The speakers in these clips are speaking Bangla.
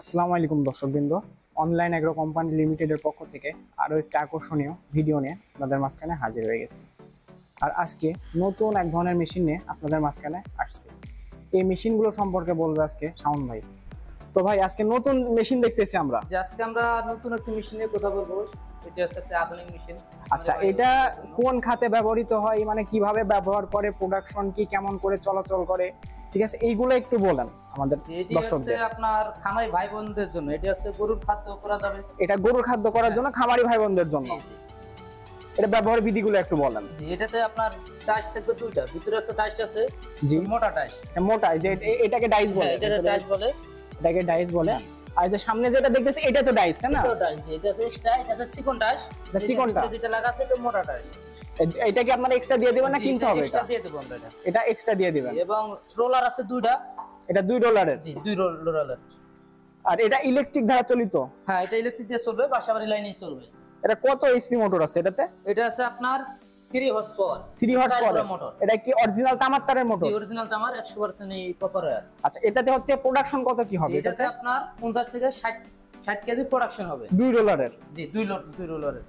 আসসালামু আলাইকুম দর্শকবৃন্দ। অনলাইন এগ্রো কোম্পানি লিমিটেডের পক্ষ থেকে আরও একটি আকর্ষণীয় ভিডিও নিয়ে আপনাদের মাঝখানে হাজির হয়ে গেছি। আর আজকে নতুন এক ধরনের মেশিন নিয়ে আপনাদের মাঝখানে আসছে। এই মেশিনগুলো সম্পর্কে বলবে আজকে শাওন ভাই। তো ভাই, আজকে নতুন মেশিন দেখতেছি আমরা। আজকে আমরা নতুন একটা মেশিন নিয়ে কথা বলবো। এটা হচ্ছে একটা আধুনিক মেশিন। আচ্ছা, এটা কোন খাতে ব্যবহৃত হয়, মানে কিভাবে ব্যবহার করে, প্রোডাকশন কি, কেমন করে চলাচল করে, ঠিক আছে, এইগুলো একটু বলেন আমাদের দর্শকদের। আপনার খামারি ভাই বোনদের জন্য এটা হচ্ছে গরুর খাদ্য করা যাবে। এটা গরুর খাদ্য করার জন্য খামারি ভাই বোনদের জন্য। এটা ব্যবহার বিধিগুলো একটু বলেন। জি, এটাতে আপনার ডাইস থাকবে দুইটা, ভিতরে একটা ডাইস আছে। জি, মোটা ডাইস। মোটা, যে এটাকে ডাইস বলে। এটাকে ডাইস বলে। এটাকে ডাইস বলে। আর যে সামনে যেটা দেখতেছি এটা তো ডাইস, তাই না? এটা ডাইস, এটা আছে এক্সট্রা, এটা আছে চিকন ডাইস। এটা চিকনটা যেটা লাগা আছে এটা মোটা ডাইস। এটা কি আপনারা এক্সট্রা দিয়ে দিবেন না কিনতে হবে? এক্সট্রা দিয়ে দেব আমরা। এটা এক্সট্রা দিয়ে দিবেন। এবং রোলার আছে দুইটা। এটা $2। জি, 2 রোলার। আর এটা ইলেকট্রিক দ্বারা চালিত? হ্যাঁ, এটা ইলেকট্রিক দিয়ে চলবে, বাসাবাড়ি লাইনেই চলবে। এটা কত এইচপি মোটর আছে এটাতে? এটা আছে আপনার 3 horse power. 3 horse power motor. এটা কি অরিজিনাল তামার তারের মোটর? জি, অরিজিনাল তামার 100% এই কপার ওয়্যার। আচ্ছা, এটাতে হচ্ছে প্রোডাকশন কত কি হবে? এটাতে আপনার 50 থেকে 60 কেজি প্রোডাকশন হবে $2। জি, 2 রোলারের।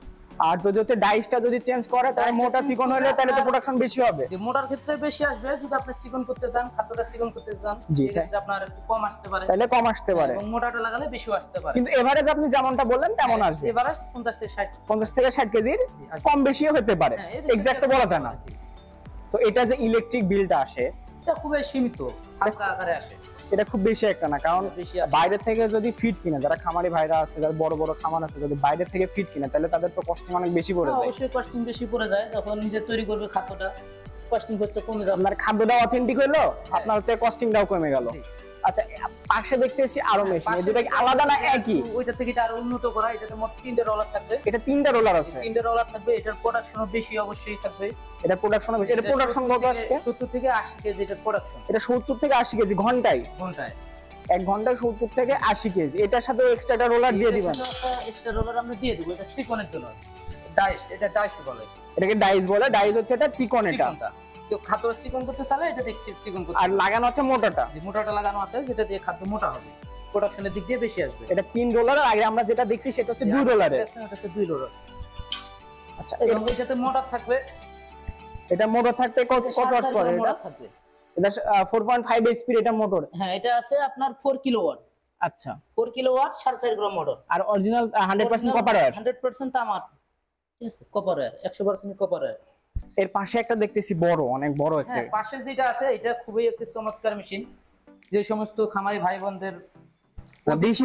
আর যদি হচ্ছে ডাইসটা যদি চেঞ্জ করে তাহলে মোটা চিকন হলে তাহলে তো প্রোডাকশন বেশি হবে। যে মোটার ক্ষেত্রে বেশি আসবে, যদি আপনি চিকন করতে চান, খাদ্যটা চিকন করতে চান, জি, সেক্ষেত্রে আপনার একটু কম আসতে পারে। তাহলে কম আসতে পারে এবং মোটাটা লাগালে বেশিও আসতে পারে। কিন্তু এভারেজ আপনি যেমনটা বললেন তেমন আসবে। এভারেজ 50 থেকে 60। 50 থেকে 60 কেজির কম বেশিও হতে পারে, এক্সাক্ট তো বলা যায় না। তো এটা যে ইলেকট্রিক বিলটা আসে এটা খুবই সীমিত, হালকা আকারে আসে। এটা খুব বেশি একটা না, কারণ বাইরে থেকে যদি ফিড কিনে, যারা খামারি ভাইরা আছে, যারা বড় বড় খামার আছে, যদি বাইরে থেকে ফিড কিনে তাহলে তাদের তো কস্টিং অনেক বেশি পড়ে যায়। অবশ্যই কস্টিং বেশি পড়ে যায়, যখন নিজে তৈরি করবে খাদ্যটা কস্টিং হচ্ছে কমে যাবে। আপনার খাদ্যটা অথেন্টিক হলো, আপনার হচ্ছে কস্টিংটাও কমে গেল। আচ্ছা, পাশে দেখতেছি আরো মেশিন, এই দুটো কি আলাদা না একই? ওইটা থেকে এটা আরো উন্নত করা। এটাতে মোট 3টা রোলার থাকবে। এটা 3টা রোলার আছে? 3টা রোলার থাকবে। এটার প্রোডাকশনও বেশি অবশ্যই থাকবে। এটা প্রোডাকশনও বেশি। এটা প্রোডাকশন কত আসছে? 70 থেকে 80 কেজি এটার প্রোডাকশন। এটা 70 থেকে 80 কেজি ঘন্টায়? ঘন্টায়। এক ঘন্টায় 70 থেকে 80 কেজি। এটার সাথে এক্সট্রা রোলার দিয়ে দিবেন? এক্সট্রা রোলার আমরা দিয়ে দেব। এটা চিকনের জন্য ডাইস, এটা ডাইস বলে। এটাকে ডাইস বলে। ডাইস হচ্ছে এটা চিকন। এটা তো খাদ্য চিকন করতে চাইলে এটা দেখতে চিকন করতে। আর লাগানো আছে মোটাটা? যে মোটাটা লাগানো আছে, যেটা দিয়ে খাদ্য মোটা হবে, প্রোডাকশনের দিক দিয়ে বেশি আসবে। এটা 3 রোলার। আগে আমরা যেটা দেখছি সেটা হচ্ছে 2 রোলারের। এটা হচ্ছে 2 রোলার। আচ্ছা, এবং এটাতে মোটর থাকবে। এটা মোটর থাকবে কত হর্স পাওয়ার? মোটর থাকবে। এটা 4.5 এইচপি এটা মোটর। হ্যাঁ, এটা আছে আপনার 4 কিলোওয়াট। আচ্ছা, 4 কিলোওয়াট 4.5 গ্রাম মোটর। আর অরিজিনাল 100% কপার ওয়্যার? 100% তামার। ঠিক আছে, কপার ওয়্যার, 100% কপার ওয়্যার। এর পাশে একটা দেখতেছি বড়, অনেক বড় একটা। হ্যাঁ, পাশে যেটা আছে এটা খুবই একটি চমৎকার মেশিন। যে সমস্ত খামারি ভাই বোনদের বেশি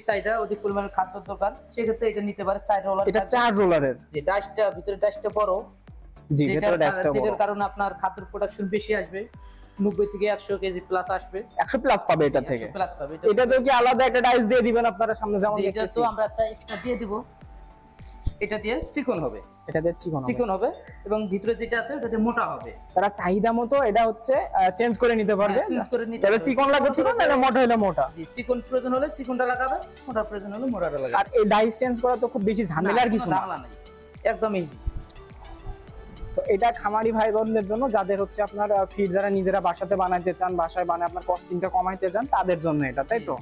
চাহিদা, অধিক পরিমাণে খাদ্যের দরকার, সেক্ষেত্রে এটা নিতে পারে। 4 রোলার। এটা 4 রোলারের। যে ডাইসটা, ভিতরে ডাইসটা বড়। জি, ভিতরে ডাইসটা বড়। যেটার কারণে আপনার খাদ্যের প্রোডাকশন বেশি আসবে। 90 থেকে 100 কেজি প্লাস আসবে। 100 প্লাস পাবে এটা থেকে? 100 প্লাস পাবে। এটা তো কি আলাদা একটা ডাইস দিয়ে দিবেন আপনারা সামনে যেমন দেখতেছি? এটা তো আমরা একটা এক্সট্রা দিয়ে দিব। এটা দিয়ে চিকন হবে। এটা দিয়ে চিকন হবে এবং ভিতরে যেটা আছে ওটা দিয়ে মোটা হবে। তারা চাহিদা মতো এটা হচ্ছে চেঞ্জ করে নিতে পারবে। চেঞ্জ করে নিতে তাহলে চিকন লাগবে চিকন, না মোটা হলে মোটা? জি, চিকন প্রয়োজন হলে চিকনটা লাগাবে, মোটা প্রয়োজন হলে মোটাটা লাগাবে। আর এই ডাইস চেঞ্জ করা তো খুব বেশি ঝামেলার কিছু না? ঝামেলা নাই, একদম ইজি। তো এটা খামারি ভাই বোনদের জন্য, যাদের হচ্ছে আপনার ফিড যারা নিজেরা বাসাতে বানাইতে চান, বাসায় বানায় আপনার কস্টিংটা কমাইতে চান, তাদের জন্য এটা, তাই তো?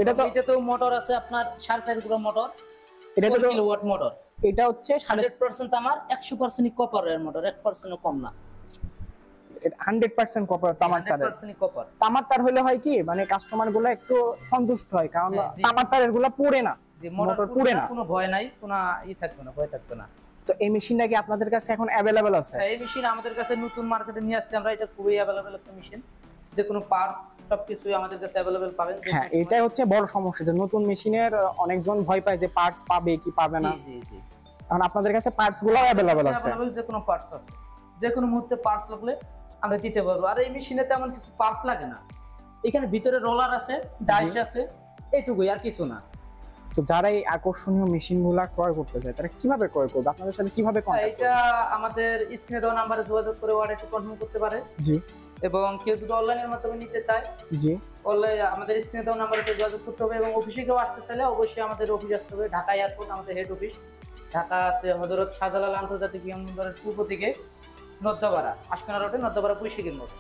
এটা তো মোটর আছে আপনার 4.5 গ্রাম মোটর। এটা তো কিলোওয়াট মোটর। এটা হচ্ছে 100% আমার 100% কপার এর মোটর, 1% কম না। 100% কপার তামার তার। 100% কপার। তামার তার হলে হয় কি, মানে কাস্টমার গুলো একটু সন্তুষ্ট হয়, কারণ তামার তারের গুলো পুড়ে না, যে মোটর পুড়ে না, কোনো ভয় নাই, কোনো থাকবে না, ভয় থাকবে না। তো এই মেশিনটা কি আপনাদের কাছে এখন अवेलेबल আছে? এই মেশিন আমাদের কাছে নতুন মার্কেটে নিয়ে আসছে আমরা। এটা খুবই अवेलेबल একটা মেশিন। যে কোনো পার্টস সবকিছুই আমাদের কাছে अवेलेबल পাবেন। হ্যাঁ, এটাই হচ্ছে বড় সমস্যা, যে নতুন মেশিনের অনেকজন ভয় পায় যে পার্টস পাবে কি পাবে না। জি জি। কারণ আপনাদের কাছে পার্টস গুলো अवेलेबल আছে। যে কোনো পার্টস আছে, যে কোনো মুহূর্তে পার্টস লাগলে আমরা দিতে পারবো। আর এই মেশিনে তেমন কিছু পার্টস লাগে না। এখানে ভিতরে রোলার আছে, ডাইস আছে, এইটুকুই, আর কিছু না। তো যারা এই আকর্ষণীয় মেশিনগুলো ক্রয় করতে চায় তারা কিভাবে ক্রয় করবে, আপনাদের সাথে কিভাবে কন্টাক্ট করবে? এটা আমাদের স্ক্রিনে দেওয়া নম্বরে যোগাযোগ করে অর্ডারটি কনফার্ম করতে পারে। জি। এবং কেউ যদি অনলাইনের মাধ্যমে নিতে চায়, জি, অনলাইন আমাদের স্ক্রিনে দেওয়া নম্বরে যোগাযোগ করতে হবে। এবং অফিসে কেউ আসতে চাইলে অবশ্যই আমাদের অফিস আসতে হবে। ঢাকা এয়ারপোর্ট আমাদের হেড অফিস। ঢাকা আছে হযরত শাহজালাল আন্তর্জাতিক বিমানবন্দরের পূর্ব দিকে, নদ্দাপাড়া, আশকোনা রোডে, নদ্দাপাড়া পুলিশ মোড়।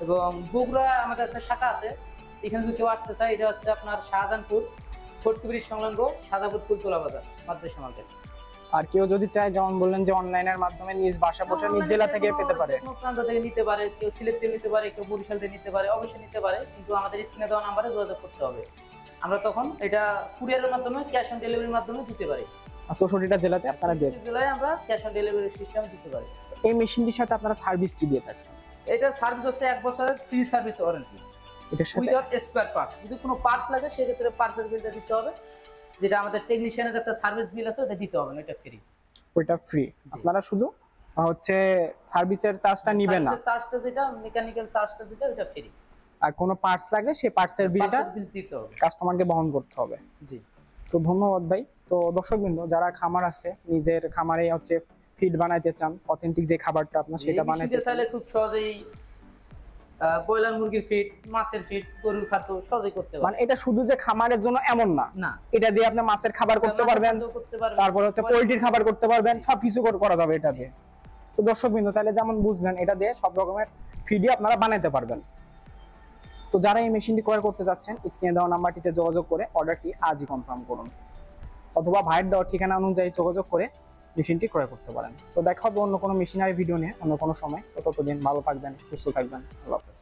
এবং বগুড়া আমাদের একটা শাখা আছে, এখানে যদি কেউ আসতে চায়, এটা হচ্ছে আপনার শাহজাহানপুর ফোর্ট ব্রিজ সংলগ্ন সাদাপুর ফুলতলা বাজার, মাদ্রাসা মার্কেট। আর কেউ যদি চায়, যেমন বললেন যে অনলাইনের মাধ্যমে নিজ বাসা বসে নিজ জেলা থেকে পেতে পারে, কোনো প্রান্ত থেকে নিতে পারে, কেউ সিলেট থেকে নিতে পারে, কেউ বরিশাল থেকে নিতে পারে, অবশ্যই নিতে পারে, কিন্তু আমাদের স্ক্রিনে দেওয়া নাম্বারে যোগাযোগ করতে হবে। আমরা তখন এটা কুরিয়ারের মাধ্যমে, ক্যাশ অন ডেলিভারির মাধ্যমে দিতে পারি। 64টা জেলাতে আপনারা দেন। জেলায় আমরা ক্যাশ অন ডেলিভারি সিস্টেম দিতে পারি। এই মেশিনটির সাথে আপনারা সার্ভিস কি দিয়ে থাকছেন? এটা সার্ভিস হচ্ছে 1 বছরের ফ্রি সার্ভিস ওয়ারেন্টি এটার সাথে উইদাউট স্পেয়ার পার্টস। যদি কোনো পার্টস লাগে সেক্ষেত্রে পার্টসের বিলটা দিতে হবে, যেটা আমাদের টেকনিশিয়ানের একটা সার্ভিস বিল আছে ওটা দিতে হবে না, এটা ফ্রি। ওইটা ফ্রি, আপনারা শুধু হচ্ছে সার্ভিসের চার্জটা নেবেন না, চার্জটা যেটা মেকানিক্যাল চার্জটা যেটা ওটা ফ্রি। আর কোনো পার্টস লাগলে সেই পার্টসের বিলটা বিল দিতে হবে, কাস্টমারকে বহন করতে হবে। জি। তো ধন্যবাদ ভাই। তো দর্শকবৃন্দ, যারা খামার আছে, নিজের খামারে হচ্ছে ফিড বানাইতে চান, অথেন্টিক যে খাবারটা আপনার সেটা বানাইতে চাইলে খুব সহজেই ব্রয়লার মুরগির ফিড, মাছের ফিড, গরুর খাদ্য সহজেই করতে পারবেন। মানে এটা শুধু যে খামারের জন্য এমন না, না, এটা দিয়ে আপনি মাছের খাবার করতে পারবেন, তারপর হচ্ছে পোল্ট্রির খাবার করতে পারবেন, সবকিছু করা যাবে এটা দিয়ে। তো দর্শকবৃন্দ, তাহলে যেমন বুঝলেন, এটা দিয়ে সব রকমের ফিডই আপনারা বানাইতে পারবেন। তো যারা এই মেশিনটি ক্রয় করতে যাচ্ছেন, স্ক্রিনে দেওয়া নাম্বারটিতে যোগাযোগ করে অর্ডারটি আজই কনফার্ম করুন, অথবা ভাইয়ের দেওয়া ঠিকানা অনুযায়ী যোগাযোগ করে মেশিনটি ক্রয় করতে পারেন। তো দেখা হবে অন্য কোনো মেশিনারি ভিডিও নিয়ে অন্য কোনো সময়। তো ততদিন ভালো থাকবেন, সুস্থ থাকবেন। আল্লাহ হাফেজ।